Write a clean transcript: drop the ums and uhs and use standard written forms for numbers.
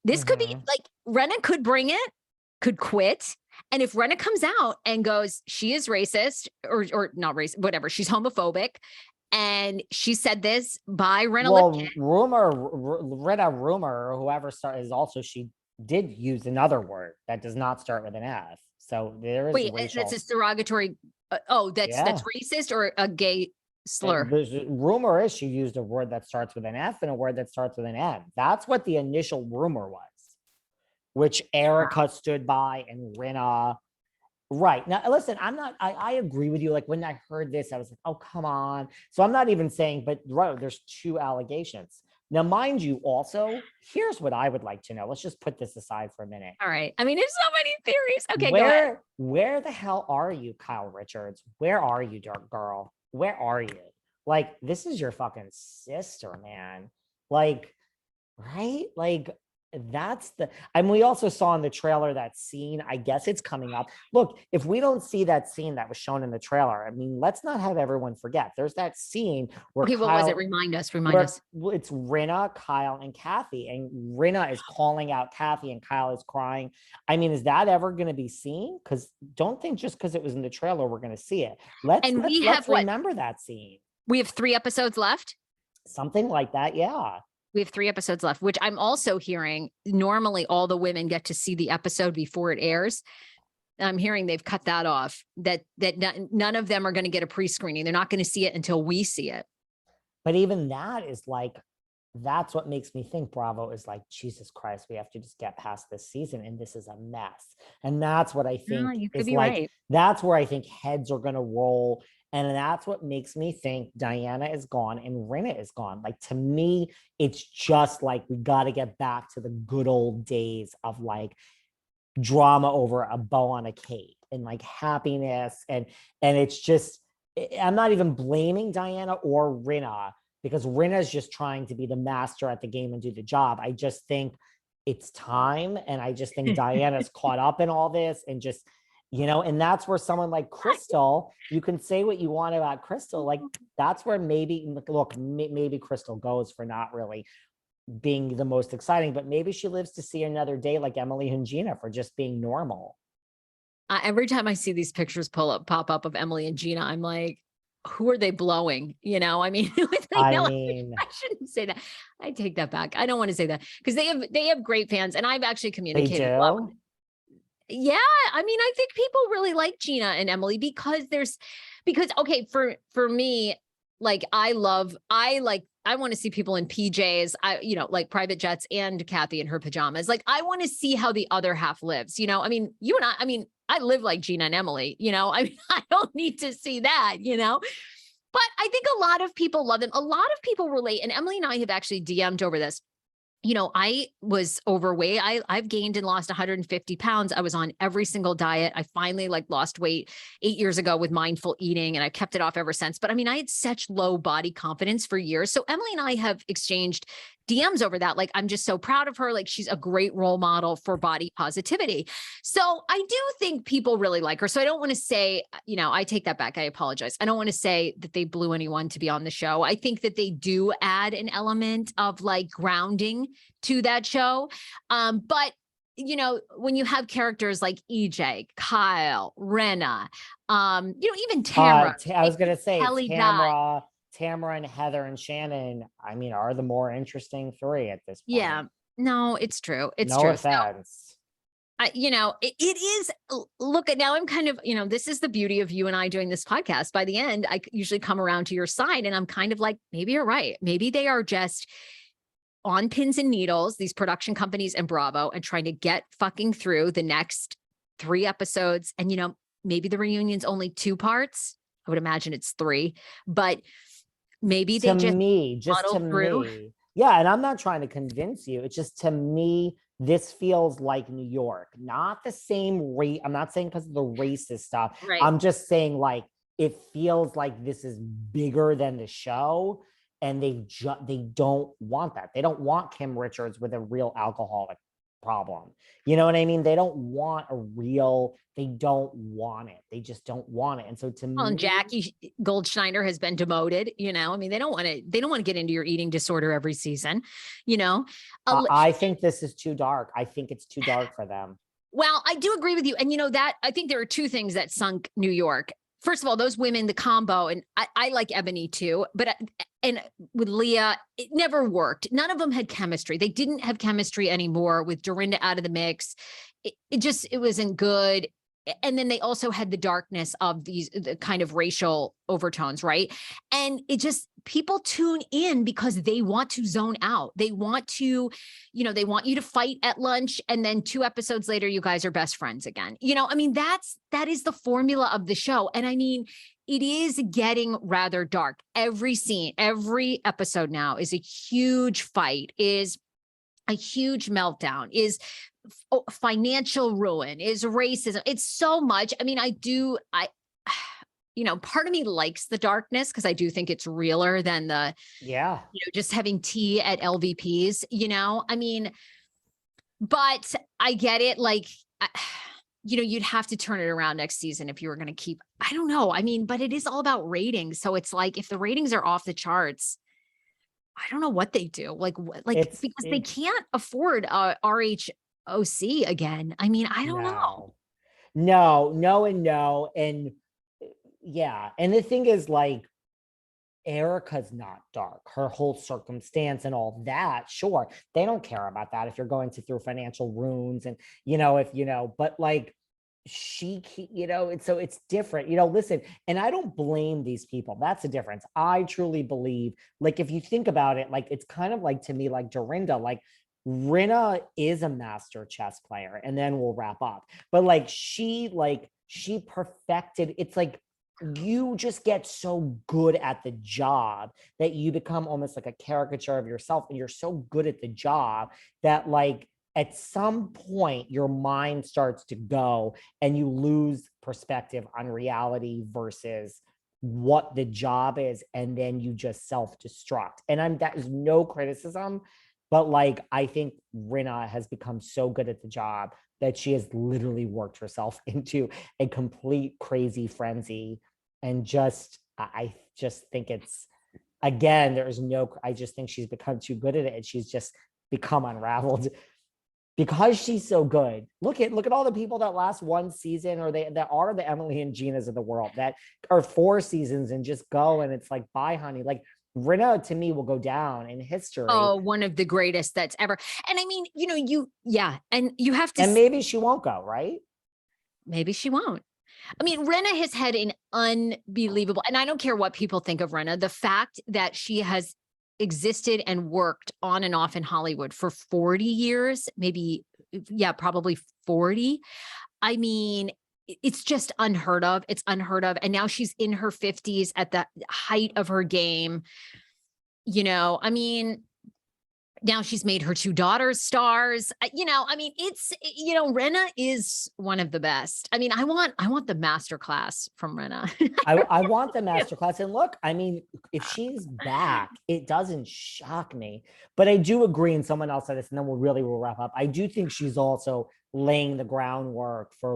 This could be Mhm. like Rinna could bring it, could quit. And if Rinna comes out and goes, she is racist or not racist, whatever, she's homophobic. And she said this by Rinna Lipkin. Well, Rinna rumor or whoever started is also she did use another word that does not start with an F. So there is Wait, that's racial. a derogatory. That's Yeah. racist or a gay slur. The rumor is she used a word that starts with an F and a word that starts with an N. That's what the initial rumor was, which Erica stood by and Rinna. Right. Now, listen, I agree with you. Like when I heard this, I was like, oh, come on. So I'm not even saying, but right, there's two allegations. Now, mind you, also, here's what I would like to know. Let's just put this aside for a minute. All right. I mean, there's so many theories. Okay, go ahead. Where the hell are you, Kyle Richards? Where are you, dark girl? Where are you? Like, this is your fucking sister, man. Like, right? Like, that's the, and we also saw in the trailer that scene. I guess it's coming up. Look, if we don't see that scene that was shown in the trailer, I mean, let's not have everyone forget. There's that scene where Okay, what was it? Remind us. it's Rinna, Kyle, and Kathy, and Rinna is calling out Kathy, and Kyle is crying. I mean, is that ever going to be seen? Because don't think just because it was in the trailer we're going to see it. Let's remember that scene. We have 3 episodes left. Something like that, yeah. We have 3 episodes left, which I'm also hearing normally all the women get to see the episode before it airs. I'm hearing they've cut that off, that none of them are going to get a pre-screening. They're not going to see it until we see it. But even that is like, that's what makes me think Bravo is like, Jesus Christ, we have to just get past this season and this is a mess. And that's what I think is like, right. That's where I think heads are going to roll. And that's what makes me think Diana is gone and Rinna is gone. Like, to me, it's just like, we got to get back to the good old days of like drama over a bow on a cake and like happiness. And it's just, I'm not even blaming Diana or Rinna because Rinna is just trying to be the master at the game and do the job. I just think it's time. And I just think Diana's caught up in all this and just, you know, and that's where someone like Crystal, you can say what you want about Crystal. Like, that's where maybe, look, maybe Crystal goes for not really being the most exciting, but maybe she lives to see another day like Emily and Gina for just being normal. Every time I see these pictures pop up of Emily and Gina, I'm like, who are they blowing? You know, I mean, I shouldn't say that. I take that back. I don't want to say that because they have great fans, and I've actually communicated a lot with them. Yeah, I mean, I think people really like Gina and Emily because okay, for me, like I want to see people in PJs, like private jets, and Kathy in her pajamas. Like, I want to see how the other half lives. You know, I mean, you and I mean, I live like Gina and Emily, you know, I mean, I don't need to see that, you know, but I think a lot of people love them. A lot of people relate. And Emily and I have actually DM'd over this. You know, I was overweight. I've gained and lost 150 pounds. I was on every single diet. I finally lost weight 8 years ago with mindful eating, and I kept it off ever since. But I mean, I had such low body confidence for years. So Emily and I have exchanged DMs over that. Like, I'm just so proud of her. Like, she's a great role model for body positivity. So I do think people really like her. So I don't want to say, I take that back. I apologize. I don't want to say that they blew anyone to be on the show. I think that they do add an element of like grounding to that show. But when you have characters like EJ, Kyle, Rinna, even Tamara. I was going to say Tamara and Heather and Shannon, I mean, are the more interesting 3 at this point. Yeah, no, it's true. It's no true. offense. So, it is, look at now I'm kind of, this is the beauty of you and I doing this podcast. By the end, I usually come around to your side and I'm kind of like, maybe you're right. Maybe they are just on pins and needles, these production companies and Bravo, and trying to get fucking through the next 3 episodes. And, maybe the reunion's only 2 parts. I would imagine it's 3, but maybe they just to through. Me. Yeah. And I'm not trying to convince you. It's just, to me, this feels like New York, not the same rate. I'm not saying because of the racist stuff. Right. I'm just saying like, it feels like this is bigger than the show. And they don't want that. They don't want Kim Richards with a real alcoholic problem. You know what I mean? They don't want they don't want it. They just don't want it. And so to well, me, and Jackie Goldschneider has been demoted, I mean, they don't want to get into your eating disorder every season, you know. I think this is too dark. I think it's too dark for them. Well, I do agree with you. And that I think there are two things that sunk New York. First of all, those women, the combo, and I like Ebony too, but and with Leah, it never worked. None of them had chemistry. They didn't have chemistry anymore with Dorinda out of the mix. It wasn't good. And then they also had the darkness of the kind of racial overtones, right? And people tune in because they want to zone out. They want to, they want you to fight at lunch. And then 2 episodes later, you guys are best friends again. I mean, that is the formula of the show. And I mean, it is getting rather dark. Every scene, every episode now is a huge fight, is a huge meltdown, is financial ruin, is racism. It's so much. I mean, part of me likes the darkness because I do think it's realer than just having tea at LVPs, I mean, but I get it. Like, you'd have to turn it around next season if you were going to keep, I don't know. I mean, but it is all about ratings. So it's like, if the ratings are off the charts, I don't know what they do. Because they can't afford RHOC again. I mean, I don't know. No, and no. And yeah. And the thing is, like, Erica's not dark. Her whole circumstance and all that, sure, they don't care about that if you're going through financial ruins and, but like, it's different, listen, and I don't blame these people. That's the difference. I truly believe, like, if you think about it, like, it's kind of like, to me, like Dorinda, like Rinna is a master chess player, and then we'll wrap up. But like, she perfected, it's like, you just get so good at the job that you become almost like a caricature of yourself, and you're so good at the job that, like, at some point your mind starts to go and you lose perspective on reality versus what the job is, and then you just self-destruct. And that is no criticism, but like, I think Rinna has become so good at the job that she has literally worked herself into a complete crazy frenzy. And I just think it's, again, I just think she's become too good at it, and she's just become unraveled because she's so good. Look at all the people that last 1 season, or that are the Emily and Ginas of the world, that are 4 seasons and just go, and it's like, bye, honey. Like, Rinna, to me, will go down in history. Oh, one of the greatest that's ever. And I mean, and you have to. And maybe she won't go, right? Maybe she won't. I mean, Rinna has had an unbelievable, and I don't care what people think of Rinna, the fact that she has existed and worked on and off in Hollywood for 40 years, maybe, probably 40. I mean, it's just unheard of. It's unheard of. And now she's in her 50s at the height of her game. I mean, now she's made her 2 daughters stars. I mean, it's, Rinna is one of the best. I mean, I want the masterclass from Rinna. I want the masterclass. And look, I mean, if she's back, it doesn't shock me. But I do agree, and someone else said this, and then we'll wrap up. I do think she's also laying the groundwork for